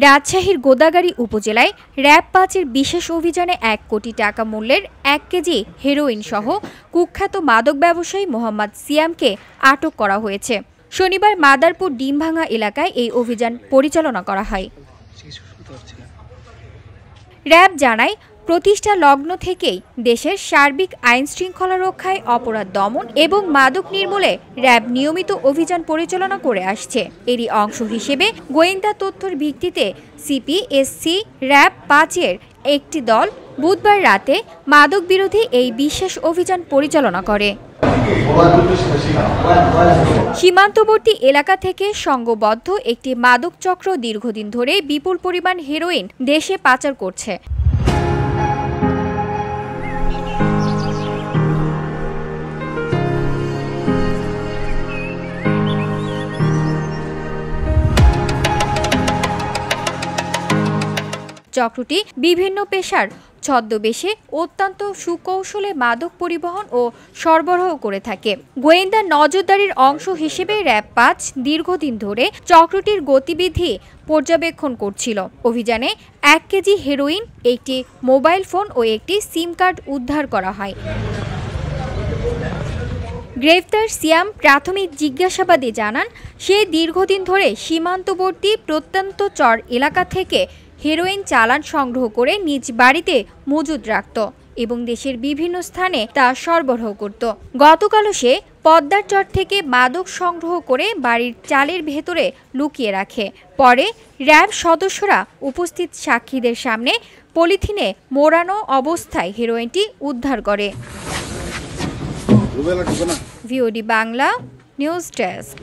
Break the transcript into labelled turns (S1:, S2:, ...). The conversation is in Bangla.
S1: রাজশাহীর গোদাগাড়ী উপজেলায় র‍্যাব ৫-এর বিশেষ অভিযানে ১ কোটি টাকা মূল্যের ১ কেজি হেরোইন সহ কুখ্যাত মাদক ব্যবসায়ী মোহাম্মদ সিয়ামকে আটক করা হয়েছে। শনিবার মাদারপুর ডিমভাঙা এলাকায় এই অভিযান পরিচালনা করা হয়। র‍্যাব জানায়, প্রতিষ্ঠা লগ্ন থেকেই দেশের সার্বিক আইন শৃঙ্খলা রক্ষায়, অপরাধ দমন এবং মাদক নির্মূলে র‍্যাব নিয়মিত অভিযান পরিচালনা করে আসছে। এরই অংশ হিসেবে গোয়েন্দা তথ্যের ভিত্তিতে সিপিএসসি র‍্যাব ৫-এর একটি দল বুধবার রাতে মাদক বিরোধী এই বিশেষ অভিযান পরিচালনা করে। সীমান্তবর্তী এলাকা থেকে সংঘবদ্ধ একটি মাদক চক্র দীর্ঘদিন ধরে বিপুল পরিমাণ হেরোইন দেশে পাচার করছে। চক্রটি বিভিন্ন পেশার ছদ্মবেশে অত্যন্ত সুকৌশলে মাদক পরিবহন ও সরবরাহ করে থাকে। গোয়েন্দা নজরদারির অংশ হিসেবে র‍্যাব ৫ দীর্ঘদিন ধরে চক্রটির গতিবিধি পর্যবেক্ষণ করছিল। অভিযানে ১ কেজি হেরোইন, একটি মোবাইল ফোন ও একটি সিম কার্ড উদ্ধার করা হয়। গ্রেফতার সিয়াম প্রাথমিক জিজ্ঞাসাবাদে জানান, সে দীর্ঘদিন ধরে সীমান্তবর্তী প্রত্যন্ত চর এলাকা থেকে হেরোইন চালান সংগ্রহ করে নিজ বাড়িতে মজুদ রাখত এবং দেশের বিভিন্ন স্থানে তা সরবরাহ করত। গতকালও সে পদ্মার চর থেকে মাদক সংগ্রহ করে বাড়ির চালের ভেতরে লুকিয়ে রাখে। পরে র‍্যাব সদস্যরা উপস্থিত সাক্ষীদের সামনে পলিথিনে মোড়ানো অবস্থায় হেরোইনটি উদ্ধার করে। VOD Bangla news desk.